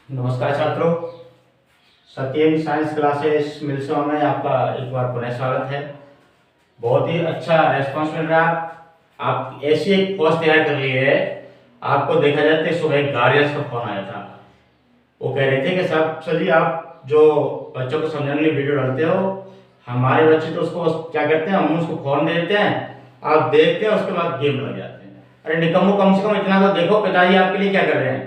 नमस्कार छात्रों, सत्यम science classes मिल्सों में आपका एक बार पुनः स्वागत है। बहुत ही अच्छा रेस्पॉन्स मिल रहा है। आप ऐसी एक पोस्ट तैयार कर ली है। आपको देखा जाए तो सुबह गार्जियंस का फोन आया था। वो कह रहे थे कि साहब चलिए आप जो बच्चों को समझाने के लिए वीडियो डालते हो, हमारे बच्चे तो उसको क्या करते हैं, हम उसको फोन दे देते हैं, आप देखते हैं, उसके बाद गेम लग जाते हैं। अरे निकम्मो, कम से कम इतना तो देखो पिताजी आपके लिए क्या कर रहे हैं।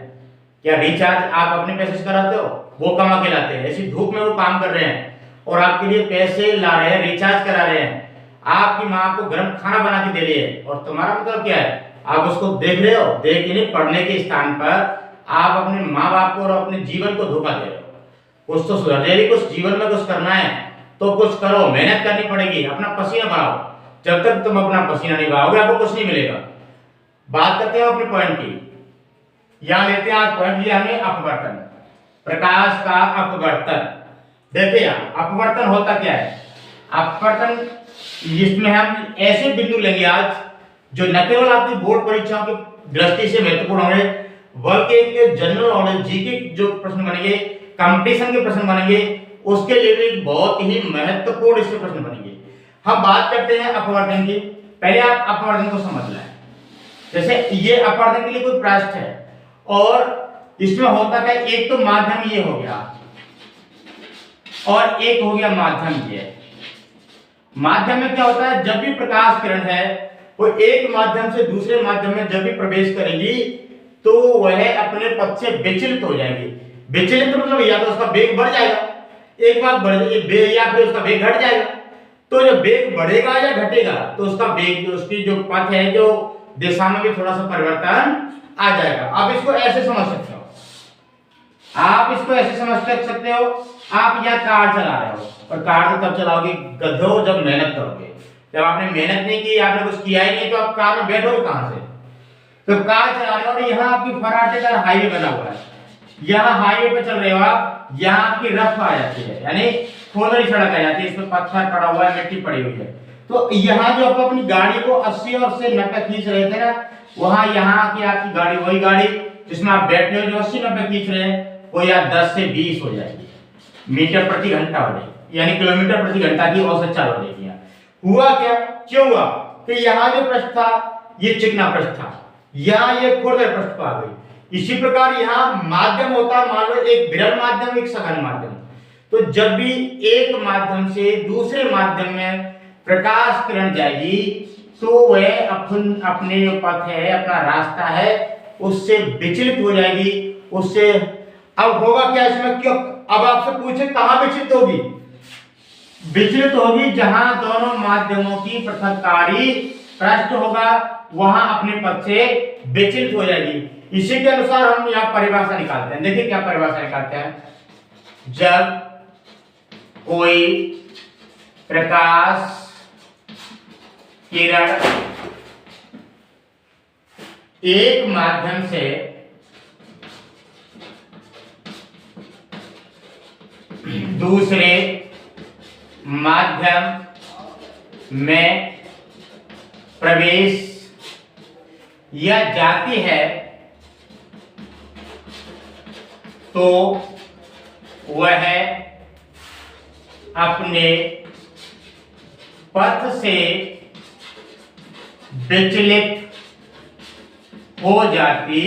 क्या रिचार्ज आप अपने पैसे से कराते हो? वो कमा के लाते हैं, ऐसी धूप में वो काम कर रहे हैं और आपके लिए पैसे ला रहे हैं, रिचार्ज करा रहे हैं। आपकी माँ आपको गर्म खाना बना के दे रही है और तुम्हारा मतलब क्या है? आप उसको देख रहे हो। देख के नहीं, पढ़ने के स्थान पर आप अपने माँ बाप को और अपने जीवन को धोखा दे रहे हो। कुछ तो सुधर जाएगी, कुछ जीवन में कुछ करना है तो कुछ करो, मेहनत करनी पड़ेगी, अपना पसीना बहाओ। जब तक तुम अपना पसीना नहीं बहाओगे आपको कुछ नहीं मिलेगा। बात करते हैं अपने पॉइंट की। यहां लेते हैं आज पॉइंट लिया हमने अपवर्तन, प्रकाश का अपवर्तन। देखिए अपवर्तन होता क्या है? अपवर्तन, इसमें हम ऐसे बिंदु लेंगे आज जो न केवल आपकी बोर्ड परीक्षाओं की दृष्टि से महत्वपूर्ण होंगे, बल्कि एक जनरल नॉलेज जीके जो प्रश्न बनेंगे, कंपटीशन के प्रश्न बनेंगे, उसके लिए भी बहुत ही महत्वपूर्ण इसके प्रश्न बनेंगे। हम बात करते हैं अपवर्तन की। पहले आप अपवर्तन को समझ लें। जैसे ये अपवर्तन के लिए कोई पृष्ठ है और इसमें होता क्या, एक तो माध्यम ये हो गया और एक हो गया माध्यम ये। माध्यम में क्या होता है, जब भी प्रकाश किरण है वो एक माध्यम से दूसरे माध्यम में जब भी प्रवेश करेगी तो वह अपने पथ से विचलित हो जाएगी। विचलित मतलब या तो उसका वेग बढ़ जाएगा, एक बार बढ़ जाएगी, या फिर उसका वेग घट जाएगा। तो जब वेग बढ़ेगा या घटेगा तो उसका वेग, उसकी जो पथ है, जो दिशा में भी थोड़ा सा परिवर्तन आ जाएगा। आप इसको ऐसे समझ सकते हो, आप इसको ऐसे समझ सकते हो। आप या कार चला रहे हो, और कार तो तब चलाओगे गधो जब मेहनत करोगे। जब आपने मेहनत नहीं की, आपने कुछ किया ही नहीं, तो आप कार में बैठोगे कहां से? तो कार चला रहे हो और यहाँ आपकी फराटेदार हाईवे बना हुआ है, यहाँ हाईवे पे चल रहे हो आप, यहाँ आपकी रफ आ जाती है, यानी खोदरी सड़क आ जाती है, इसमें पत्थर पड़ा हुआ है, मिट्टी पड़ी हुई है। तो यहाँ जो आप अपनी गाड़ी को 80 और से 90 खींच रहे थे ना, वहां यहाँ की आपकी गाड़ी, वही गाड़ी जिसमें आप बैठे हो, जो 80-90 खींच रहे हैं, वो या 10 से 20 हो जाएगी, मीटर प्रति घंटा हो जाएगी, यानी किलोमीटर प्रति घंटा की औसत चाल हो जाएगी। हुआ क्या, क्यों हुआ कि यहाँ जो पृष्ठ था ये चिकना पृष्ठ था, यहाँ ये खुरदर पृष्ठ पर आ गई। इसी प्रकार यहाँ माध्यम होता है, मान लो एक विरल माध्यम, एक सघन माध्यम। तो जब भी एक माध्यम से दूसरे माध्यम में प्रकाश किरण जाएगी तो वह अपने जो पथ है, अपना रास्ता है, उससे विचलित हो जाएगी, उससे। अब होगा क्या इसमें, क्यों? अब आपसे पूछे कहां विचलित होगी? विचलित होगी जहां दोनों माध्यमों की पृथककारी पृष्ठ होगा, वहां अपने पथ से विचलित हो जाएगी। इसी के अनुसार हम यहां परिभाषा निकालते हैं। देखिए क्या परिभाषा निकालते हैं। जब कोई प्रकाश किरण एक माध्यम से दूसरे माध्यम में प्रवेश या जाती है तो वह अपने पथ से विचलित हो जाती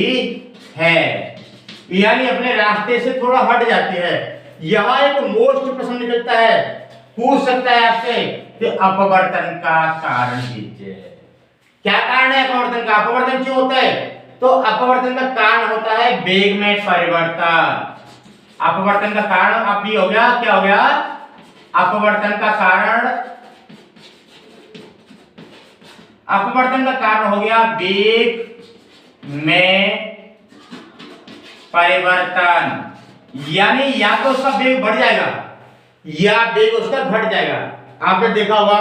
है, यानी अपने रास्ते से थोड़ा हट जाती है। यहां एक मोस्ट प्रश्न निकलता है, पूछ सकता है आपसे कि अपवर्तन का कारण दीजिए। क्या कारण है अपवर्तन का? अपवर्तन क्यों होता है? तो अपवर्तन का कारण होता है वेग में परिवर्तन। अपवर्तन का कारण अब भी हो गया, क्या हो गया? अपवर्तन का कारण, अपवर्तन का कारण हो गया वेग में परिवर्तन, यानी या तो उसका वेग बढ़ जाएगा या वेग उसका घट जाएगा। आपने देखा होगा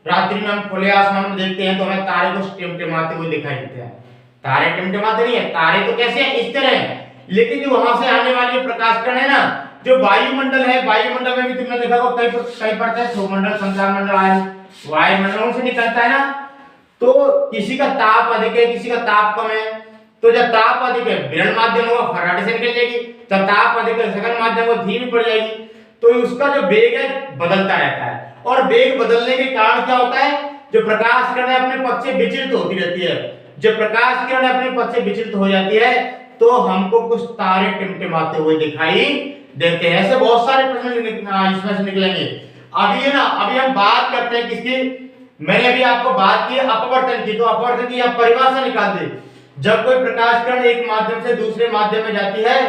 रात्रि में हम खुले आसमान में देखते हैं तो हमें तारे को टिमटिमाते हुए दिखाई देते हैं। तारे टिमटिमाते नहीं है, तारे तो कैसे हैं, इस तरह हैं, लेकिन जो वहां से आने वाली प्रकाश किरण है ना, जो वायुमंडल है, वायुमंडल में भी तुमने देखा होगा कई पड़ता है, सौरमंडल, संचार मंडल, वायुमंडलों से निकलता है ना। तो किसी का ताप अधिक है, किसी का ताप कम है, तो जब ताप अधिक है विरल माध्यम होगा फर्राटे से निकल जाएगी, जब ताप अधिक है सघन माध्यम होगा धीमी पड़ जाएगी। तो उसका जो वेग है बदलता रहता है, और वेग बदलने के कारण क्या होता है, जो प्रकाश किरण अपने पथ से विचलित होती रहती है। जब प्रकाश किरण अपने पथ से विचलित हो जाती है तो हमको कुछ तारे टिमटिमाते हुए दिखाई देते हैं। ऐसे बहुत सारे प्रश्न इसमें से निकलेंगे। अभी हम बात करते हैं किसकी, मैंने अभी आपको बात की अपवर्तन की, तो अपवर्तन की आप परिभाषा निकाल दे। जब कोई प्रकाश किरण एक माध्यम से दूसरे माध्यम में जाती है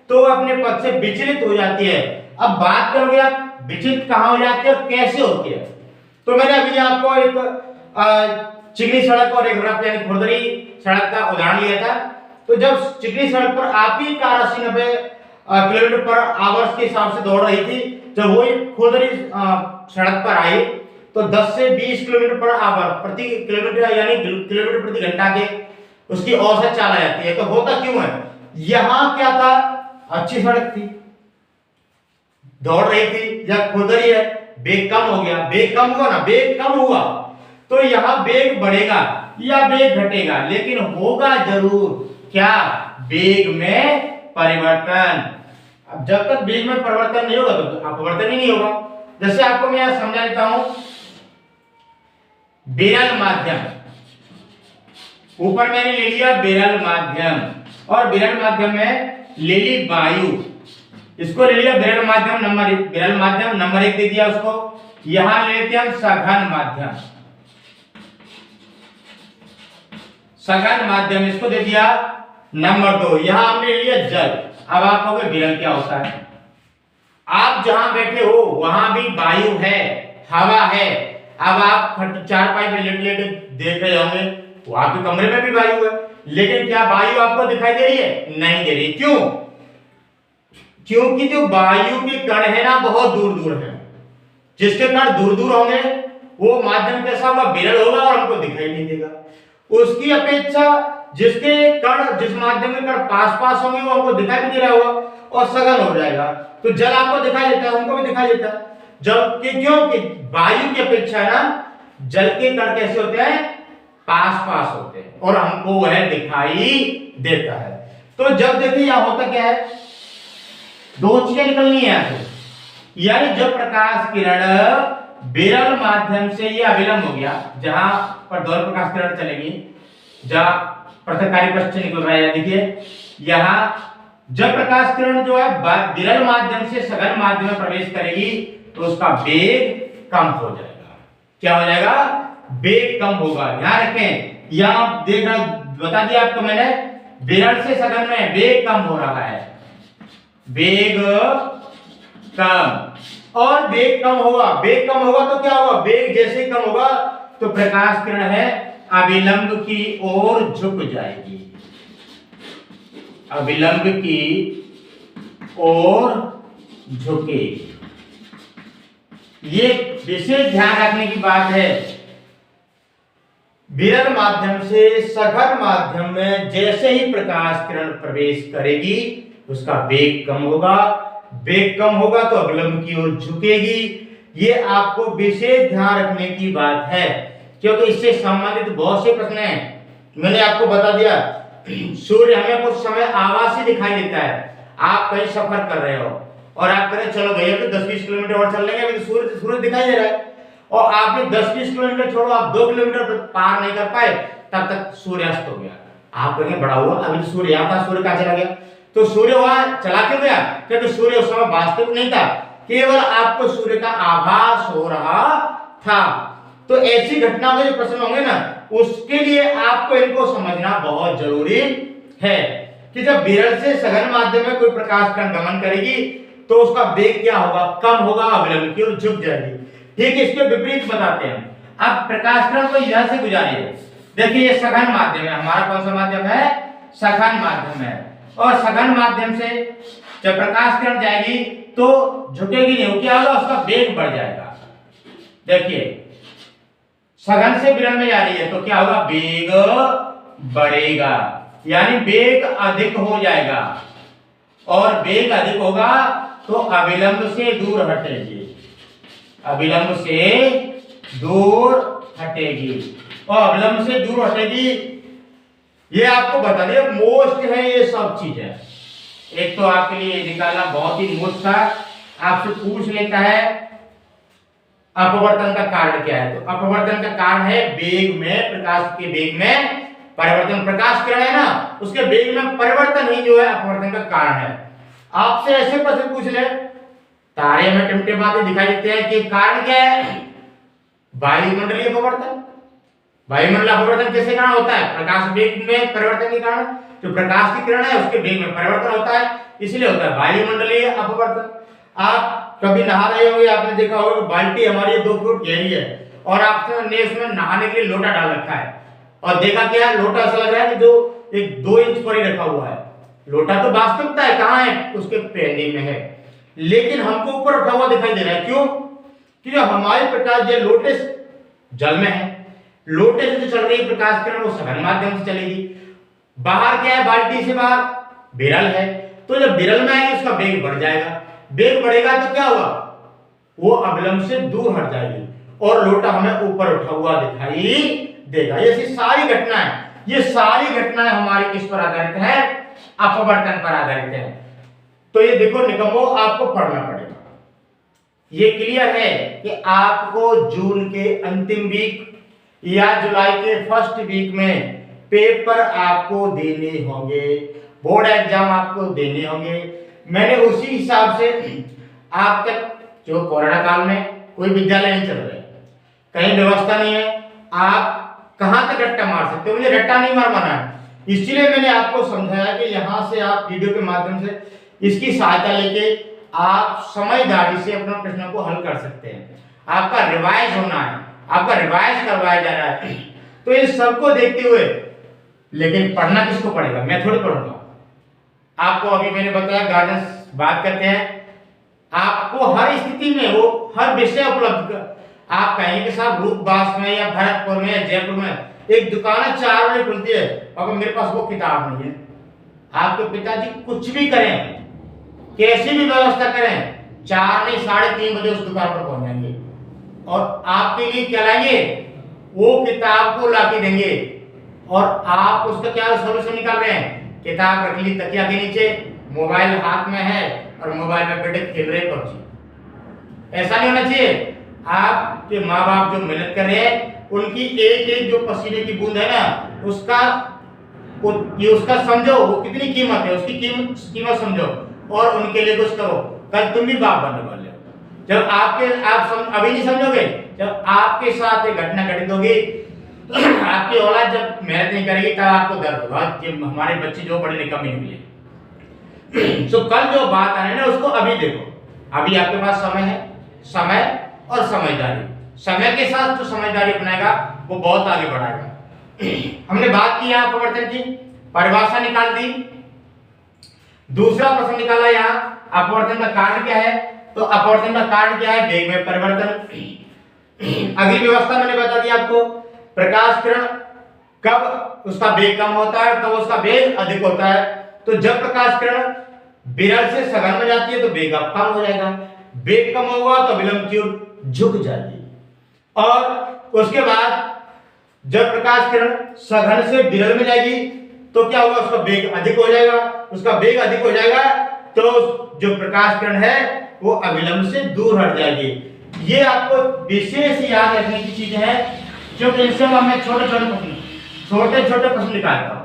तो अपने पथ से विचलित हो जाती है। अब बात करोगे आप विचलित कहां हो जाती है और कैसे होती है, तो मैंने अभी आपको एक चिकनी सड़क और एक रफ यानी खुरदरी सड़क का उदाहरण लिया था। तो जब चिकनी सड़क पर आपकी कार 80-90 किलोमीटर पर आवर्स के हिसाब से दौड़ रही थी, जब वही खुरदरी सड़क पर आई तो 10 से 20 किलोमीटर पर आवर प्रति किलोमीटर यानी किलोमीटर प्रति घंटा के उसकी औसत चाल आ जाती है। तो होता क्यों है, यहां क्या था, अच्छी सड़क थी, दौड़ रही थी, या खुरदरी है, वेग कम हो गया, वेग कम हुआ ना, वेग कम हुआ तो यहां वेग बढ़ेगा या वेग घटेगा, लेकिन होगा जरूर क्या, वेग में परिवर्तन। अब जब तक वेग में परिवर्तन नहीं होगा तो अपवर्तन ही नहीं होगा। जैसे आपको मैं यहां समझा देता हूं, विरल माध्यम, ऊपर मैंने ले लिया विरल माध्यम, और विरल माध्यम में ले ली वायु, इसको ले लिया विरल माध्यम नंबर 1, विरल माध्यम नंबर 1 दे दिया उसको। यहां लेते हैं सघन माध्यम, सघन माध्यम इसको दे दिया नंबर 2। यहां हमने ले लिया जल। अब आप कहोगे विरल क्या होता है, आप जहां बैठे हो वहां भी वायु है, हवा है। अब आप चारपाई पे लेट लेट देख रहे होंगे, वहां के कमरे में भी वायु है, लेकिन क्या वायु आपको दिखाई दे रही है, नहीं दे रही। क्यों, क्योंकि जो वायु के कण है ना बहुत दूर दूर है, जिसके कण दूर दूर होंगे वो माध्यम कैसा होगा, विरल होगा और हमको दिखाई नहीं देगा। उसकी अपेक्षा जिसके कण, जिस माध्यम के कण पास पास होंगे वो हमको दिखाई भी दे रहा होगा और सघन हो जाएगा। तो जल आपको दिखाई देता है, उनको भी दिखाई देता है। जबकि क्योंकि वायु की अपेक्षा ना जल के कण कैसे होते हैं, पास पास होते हैं और हमको वह दिखाई देता है। तो जब देखिए यहां होता क्या है, दो चीजें निकलनी है यहां से, यानी जब प्रकाश किरण विरल माध्यम से ये अविलंब हो गया, जहां पर दोहरे प्रकाश किरण चलेगी, जहां पृथक्कारी पृष्ठ से निकल रहा है, देखिए यहां जब प्रकाश किरण जो है विरल माध्यम से सघन माध्यम में प्रवेश करेगी तो उसका वेग कम हो जाएगा। क्या हो जाएगा, वेग कम होगा। ध्यान रखें, यहां देखना बता दिया आपको मैंने, विरल से सघन में वेग कम हो रहा है, वेग कम, और वेग कम होगा, वेग कम होगा तो क्या होगा, वेग जैसे ही कम होगा तो प्रकाश किरण है अविलंब की ओर झुक जाएगी, अविलंब की ओर झुकेगी। ये विशेष ध्यान रखने की बात है। विरल माध्यम से सघन माध्यम में जैसे ही प्रकाश किरण प्रवेश करेगी उसका वेग कम होगा, वेग कम होगा तो अविलंब की ओर झुकेगी। ये आपको विशेष ध्यान रखने की बात है, क्योंकि इससे संबंधित बहुत से प्रश्न हैं। मैंने आपको बता दिया, सूर्य हमें कुछ समय आभासी दिखाई देता है। आप कहीं सफर कर रहे हो और आप करें चलो भैया तो 10-20 किलोमीटर और चल लेंगे, अभी तो सूर्य दिखाई दे रहा है, और आपने 10-20 किलोमीटर छोड़ो, आप 2 किलोमीटर पार नहीं कर पाए, तब तक सूर्यास्त हो गया। आप कहेंगे बड़ा हुआ, अभी तो सूर्य यहाँ था, सूर्य कहाँ चला गया? तो सूर्य वहां चला क्यों गया? क्योंकि सूर्य उस समय वास्तविक नहीं था, केवल आपको सूर्य का आभास हो रहा था। तो ऐसी घटनाओं के जो प्रश्न होंगे ना, उसके लिए आपको इनको समझना बहुत जरूरी है कि जब विरल से सघन माध्यम में कोई प्रकाश कण गमन करेगी तो उसका वेग क्या होगा, कम होगा, अविलंब की ओर झुक जाएगी। ठीक है, इसके विपरीत बताते हैं। अब प्रकाश कण को यहां से गुजारिए, देखिए ये सघन माध्यम है, हमारा कौन सा माध्यम है, सघन माध्यम है, और सघन माध्यम से जब प्रकाश किरण जाएगी तो झुकेगी नहीं, क्या होगा, उसका वेग बढ़ जाएगा। देखिए सघन से विरल में जा रही है तो क्या होगा, वेग बढ़ेगा, यानी वेग अधिक हो जाएगा, और वेग अधिक होगा तो अविलंब से दूर हटेगी, अविलंब से दूर हटेगी, और अविलंब से दूर हटेगी ये आपको बता दिया मोस्ट है ये सब चीजें। एक तो आपके लिए निकालना बहुत ही मोस्ट था, आपसे पूछ लेता है अपवर्तन का कारण क्या है। तो अपवर्तन का कारण है वेग में, प्रकाश के वेग में परिवर्तन। प्रकाश किरण है ना, उसके वेग में परिवर्तन ही जो है अपवर्तन का कारण है। आपसे ऐसे प्रश्न पूछ ले, तारे में टिमटिमाते दिखाई देते हैं कि कारण क्या है? वायुमंडलीय अपवर्तन। वायुमंडल अपवर्तन किसके कारण होता है? प्रकाश वेग में परिवर्तन के कारण। जो प्रकाश की किरण है उसके वेग में परिवर्तन होता है, इसलिए होता है वायुमंडलीय अपवर्तन। आप कभी नहा रहे होंगे, आपने देखा होगा कि बाल्टी हमारी 2 फुट गहरी है और आपने उसमें नहाने के लिए लोटा डाल रखा है और देखा क्या है, लोटा ऐसा लग रहा है कि जो एक 2 इंच पर ही रखा हुआ है। लोटा तो वास्तविकता है कहाँ है? उसके पहले में है, लेकिन हमको ऊपर उठा हुआ दिखाई दे रहा है। क्यों? क्योंकि हमारी प्रकाश जो लोटे जल में है, लोटे से जो चल रही प्रकाश किरण वो सघन माध्यम से चलेगी। बाहर क्या है? बाल्टी से बाहर विरल है, तो जब विरल में आएगी उसका वेग बढ़ जाएगा। वेग बढ़ेगा तो क्या होगा? वो अविलंब से दूर हट जाएगी और लोटा हमें ऊपर उठा हुआ दिखाई देगा। ये सारी घटनाएं, ये सारी घटनाएं हमारी किस पर आधारित है? अपवर्तन पर आधारित है। तो ये देखो निकम्मो, आपको पढ़ना पड़ेगा। ये क्लियर है कि आपको जून के अंतिम वीक या जुलाई के फर्स्ट वीक में पेपर आपको देने होंगे, बोर्ड एग्जाम आपको देने होंगे। मैंने उसी हिसाब से आप तक, जो कोरोना काल में कोई विद्यालय नहीं चल रहे, कहीं व्यवस्था नहीं है, आप कहां तक रट्टा मार सकते हो? मुझे रट्टा नहीं मारना है, इसलिए मैंने आपको समझाया कि यहां से आप वीडियो के माध्यम से इसकी सहायता लेके आप समझदारी से अपना प्रश्नों को हल कर सकते हैं। आपका रिवाइज होना है, आपका रिवाइज करवाया जा रहा है। तो इस सबको देखते हुए, लेकिन पढ़ना किसको पड़ेगा? मैं थोड़ी पढ़ूंगा आपको। अभी मैंने बताया गार्जियंस बात करते हैं, आपको हर स्थिति में वो हर विषय उपलब्ध कर। आप कहेंगे कि साहब रूपबास में या भरतपुर में या जयपुर में एक दुकान 4 बजे खुलती है और मेरे पास वो किताब नहीं है। आपके पिताजी कुछ भी करें, कैसी भी व्यवस्था करें, 4 नहीं 3:30 बजे उस दुकान पर पहुंच जाएंगे और आपके लिए क्या लाएंगे? वो किताब को लाके देंगे और आप उसका क्या सोल्यूशन निकाल रहे हैं? किताब रख ली तकिया के नीचे, मोबाइल हाथ में है और मोबाइल में बेटे खेल रहे पबजी। ऐसा नहीं होना चाहिए। आपके माँ बाप जो मेहनत कर रहे हैं, उनकी एक एक जो पसीने की बूंद है ना, उसका समझो वो कितनी कीमत है, उसकी कीमत समझो और उनके लिए कुछ करो। कल तुम भी बाप बनने वाले हो। जब अभी नहीं समझोगे, जब आपके साथ एक घटना घटित होगी, आपकी औलाद जब मेहनत नहीं करेगी तब आपको दर्द होगा कि हमारे बच्चे जो पढ़े लिखे कम निकले। तो कल जो बात आने ना उसको अभी देखो। अभी आपके पास समय है, समय और समझदारी। समय के साथ जो समझदारी अपनाएगा वो बहुत आगे बढ़ाएगा। हमने बात की यहाँ अपवर्तन की, परिभाषा निकाल दी। दूसरा प्रश्न निकाला यहाँ, अपवर्तन का कारण क्या है? तो अपवर्तन का कारण क्या है? वेग में परिवर्तन। अगली व्यवस्था मैंने बता दी आपको, प्रकाश किरण कब उसका वेग कम होता है, कब उसका वेग अधिक होता है। तो जब प्रकाश किरण विरल से सघन में जाती है तो वेग कम हो जाएगा, वेग कम होगा तो विलंब की ओर झुक जाएगी। और उसके बाद जब प्रकाश किरण सघन से विरल में जाएगी तो क्या होगा? उसका वेग अधिक हो जाएगा। उसका वेग अधिक हो जाएगा तो जो प्रकाश किरण है वो अविलंब से दूर हट जाएगी। ये आपको विशेष याद रखने की चीज है, क्योंकि इससे मैं छोटे छोटे प्रश्न निकालता हूं।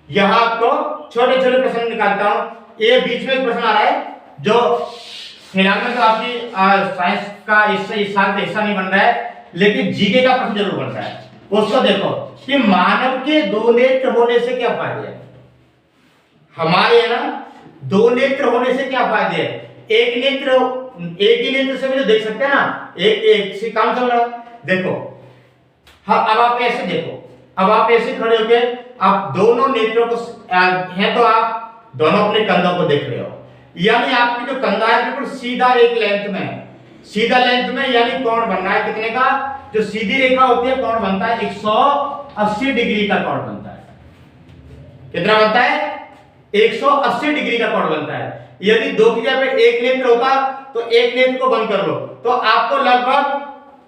यहां आपको छोटे छोटे प्रश्न निकालता हूं। ये बीच में एक प्रश्न आ रहा है जो फिलहाल में तो आपकी साइंस का इस साल का हिस्सा नहीं बन रहा है, लेकिन जीके का प्रश्न जरूर बन रहा है। उसको देखो कि मानव के 2 नेत्र होने से क्या फायदे हैं। हमारे ना 2 नेत्र होने से क्या फायदे हैं? एक ही नेत्र से भी तो देख सकते हैं ना, एक से काम चल रहा है। देखो हाँ, अब आप ऐसे देखो, अब आप ऐसे खड़े होके आप दोनों नेत्रों को है तो आप दोनों अपने कंधों को देख रहे हो, यानी आपकी जो कंधा है बिल्कुल सीधा एक लेंथ में है, सीधा लेंथ में, यानी कोण बन रहा है कितने का? जो सीधी रेखा होती है कोण बनता है 180 डिग्री का कोण बनता है। कितना बनता है? 180 डिग्री का कोण बनता है। यदि 2 की जगह पे एक नेत्र होता तो एक नेत्र को बंद कर लो तो आपको लगभग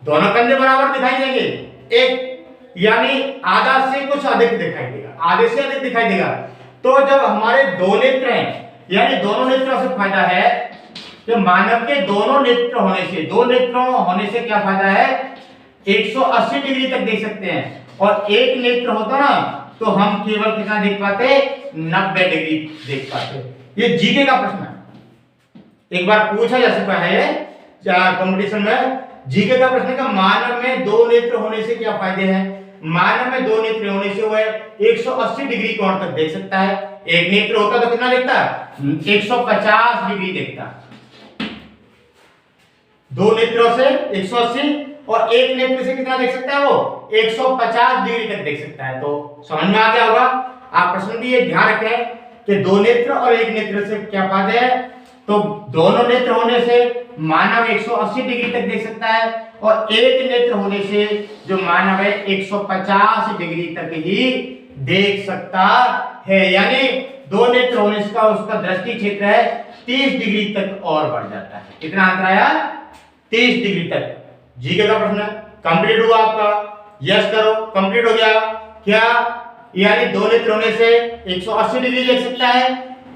दोनों कंधे बराबर दिखाई देंगे, एक यानी आधा से कुछ अधिक दिखाई देगा। आधे से अधिक दिखाई देगा। तो जब हमारे दो नेत्र हैं, यानी दोनों नेत्रों से फायदा है कि मानव के दोनों नेत्र होने से, दो नेत्रों होने से क्या फायदा है, 180 डिग्री तक देख सकते हैं। और एक नेत्र होता ना तो हम केवल कितना देख पाते, 90 डिग्री देख पाते। ये जीके का प्रश्न है, एक बार पूछा जा चुका है कंपटीशन में। जीके का प्रश्न का मानव में दो नेत्र होने से क्या फायदे हैं। मानव में दो नेत्र होने से वह 180 डिग्री कोण तक देख सकता है। एक नेत्र होता तो कितना देखता, 150 डिग्री देखता। दो नेत्रों से 180 और एक नेत्र से कितना देख सकता है, वो 150 डिग्री तक देख सकता है। तो समझ में आ गया होगा। आप प्रश्न भी ये ध्यान रखें कि दो नेत्र और एक नेत्र से क्या फायदे हैं। तो दोनों नेत्र होने से मानव 180 डिग्री तक देख सकता है और एक नेत्र होने से जो मानव है 150 डिग्री तक ही देख सकता है। यानी दो नेत्र होने से उसका दृष्टि क्षेत्र है 30 डिग्री तक और बढ़ जाता है। कितना अंतर आया, 30 डिग्री तक। जीके का प्रश्न कंप्लीट हुआ आपका, यस करो, कंप्लीट हो गया क्या। यानी दो नेत्र होने से 180 डिग्री देख सकता है,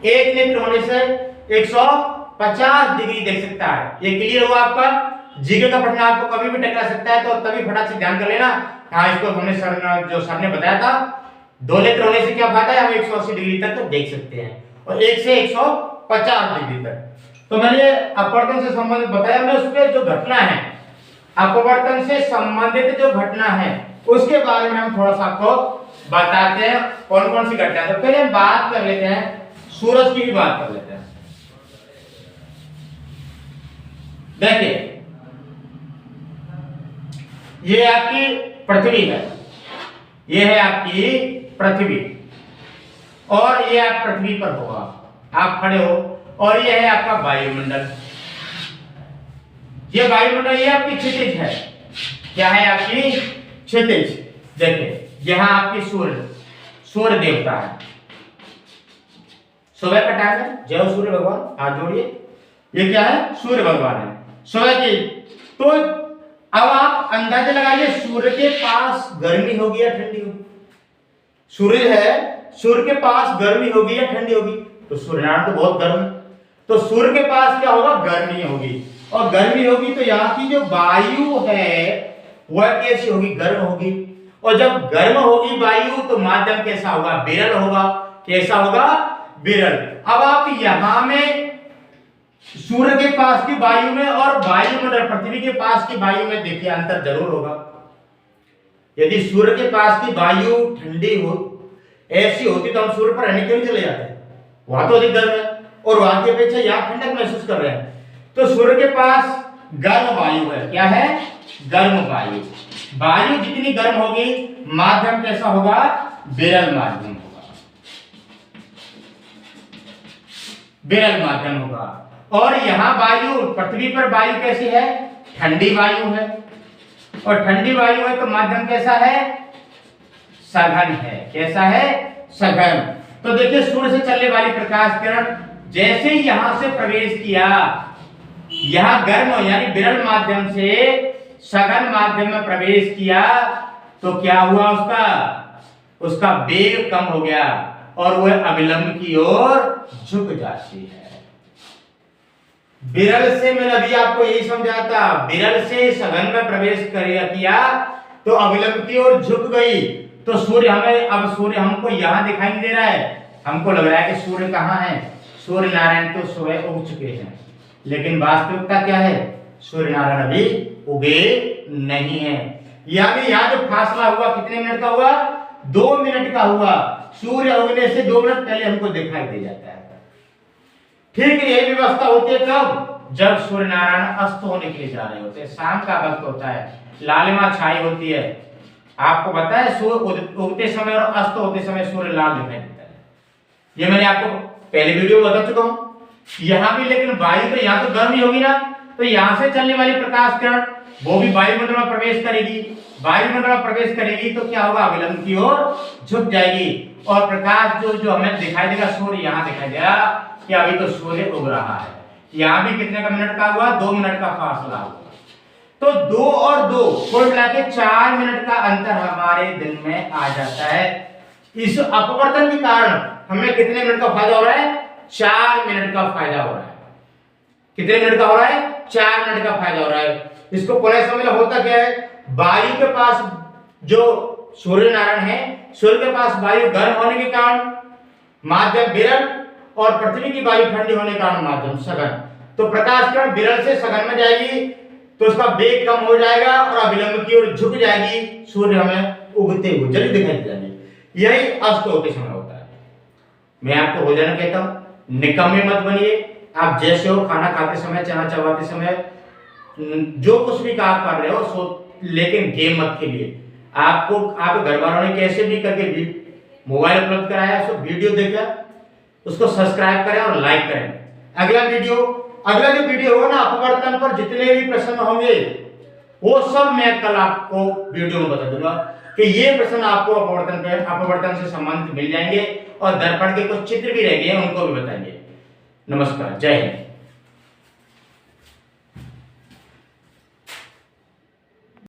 एक नेत्र होने से 150 डिग्री देख सकता है। ये क्लियर हुआ आपका। जीके का प्रश्न आपको कभी भी टकरा सकता है, तो तभी फटाक से ध्यान कर लेना। हाँ, इसको हमने सर ने बताया था, दो नेत्र होने से क्या फायदा है, हम 180 डिग्री तक देख सकते हैं और एक से 150 डिग्री तक। तो मैंने अपवर्तन से संबंधित बताया, मैं उसपे जो घटना है, अपवर्तन से संबंधित जो घटना है उसके बारे में हम थोड़ा सा आपको बताते हैं कौन कौन सी घटना है। तो पहले हम बात कर लेते हैं, सूरज की भी बात कर लेते हैं। देखिए, ये आपकी पृथ्वी है, ये है आपकी पृथ्वी और ये आप पृथ्वी पर होगा, आप खड़े हो, और ये है आपका वायुमंडल। ये वायुमंडल, ये आपकी क्षितिज है। क्या है आपकी क्षितिज। देखिए यहां आपकी सूर्य देवता है, सुबह का टाइम है, जय सूर्य भगवान, हाथ जोड़िए। ये क्या है, सूर्य भगवान है, सुबह की। तो अब आप अंदाजा लगाइए, सूर्य के पास गर्मी होगी या ठंडी होगी। सूर्य है, सूर्य के पास गर्मी होगी या ठंडी होगी, तो सूर्यनारायण तो बहुत गर्म है, तो सूर्य के पास क्या होगा, गर्मी होगी। और गर्मी होगी तो यहाँ की जो वायु है वह कैसी होगी, गर्म होगी। और जब गर्म होगी वायु तो माध्यम कैसा होगा, विरल होगा। कैसा होगा, विरल। अब आप यहां में सूर्य के पास की वायु में और वायुमंडल पृथ्वी के पास की वायु में देखिए अंतर जरूर होगा। यदि सूर्य के पास की वायु ठंडी हो, ऐसी होती तो हम सूर्य पर रहने क्यों नहीं चले जाते, वहां तो अधिक गर्म है और वहां की अपेक्षा यहाँ ठंडक महसूस कर रहे हैं। तो सूर्य के पास गर्म वायु है। क्या है, गर्म वायु। वायु जितनी गर्म होगी माध्यम कैसा होगा, विरल माध्यम होगा, विरल माध्यम होगा। और यहां वायु, पृथ्वी पर वायु कैसी है, ठंडी वायु है। और ठंडी वायु है तो माध्यम कैसा है, सघन है। कैसा है, सघन। तो देखिए सूर्य से चलने वाली प्रकाश किरण जैसे ही यहां से प्रवेश किया, यहां गर्म यानी विरल माध्यम से सघन माध्यम में प्रवेश किया, तो क्या हुआ, उसका वेग कम हो गया और वह अविलंब की ओर झुक जाती है। विरल से, मैंने अभी आपको यही समझाया था, विरल से सघन में प्रवेश किया तो अविलंब की ओर झुक गई। तो सूर्य हमें, अब सूर्य हमको यहां दिखाई नहीं दे रहा है, हमको लग रहा है कि सूर्य कहां है, सूर्य नारायण तो सुबह उग चुके हैं, लेकिन वास्तविकता क्या है, सूर्य नारायण अभी उगे नहीं है। यानी यहाँ जो फासला हुआ कितने मिनट का हुआ, 2 मिनट का हुआ। सूर्य उगने से 2 मिनट पहले हमको दिखाई दे जाता है। ठीक है, यही व्यवस्था होती है कब, जब सूर्य नारायण अस्त होने के लिए जा रहे होते हैं। शाम का वक्त होता है, लालिमा छाई होती है। आपको पता है सूर्य उगते समय और अस्त होते समय सूर्य लाल दिखाई देता है, ये मैंने आपको पहले वीडियो में बता चुका हूं। यहां भी लेकिन वायु तो यहां तो गर्म ही होगी ना, तो यहां से चलने वाली प्रकाश किरण वो भी वायुमंडल में प्रवेश करेगी। वायुमंडल में प्रवेश करेगी तो क्या होगा, अविलंब की ओर झुक जाएगी और प्रकाश जो हमें दिखाई देगा, सूर्य यहां दिखाई देगा कि अभी तो सूर्य उग रहा है। यहां भी कितने का मिनट का हुआ, 2 मिनट का फासला हुआ। तो 2 और 2 कुल मिला के 4 मिनट का अंतर हमारे दिन में आ जाता है। इस अपवर्तन के कारण हमें कितने मिनट का फायदा हो रहा है? 4 मिनट का फायदा हो रहा है। कितने मिनट का हो रहा है? 4 मिनट का फायदा हो रहा है। इसको पुनः समझना, होता क्या है, वायु के पास जो सूर्य नारायण है, सूर्य के पास वायु गर्म होने के कारण माध्यम विरल और पृथ्वी की वायु ठंडी होने के कारण माध्यम सघन। तो प्रकाश किरण विरल से सघन में जाएगी तो उसका वेग कम हो जाएगा और अभिलंब की ओर झुक जाएगी, सूर्य हमें उगते हुए जल्दी दिखाई देंगे। यही अस्त होते समय होता है। मैं आपको रोजाना कहता हूं, निकम्मे मत बनिए। आप जैसे हो, खाना खाते समय, चना चबाते समय, जो कुछ भी काम कर रहे हो लेकिन गेम मत खेलिए। आपको आप घर वालों ने कैसे भी करके मोबाइल उपलब्ध कराया, उसको वीडियो देखा, उसको सब्सक्राइब करें और लाइक करें। अगला जो वीडियो होगा ना, अपवर्तन पर जितने भी प्रश्न होंगे वो सब मैं कल आपको वीडियो में बता दूंगा कि ये प्रश्न आपको अपवर्तन से संबंधित मिल जाएंगे और दर्पण के कुछ चित्र भी रह गए हैं, उनको भी बताएंगे। नमस्कार, जय हिंद।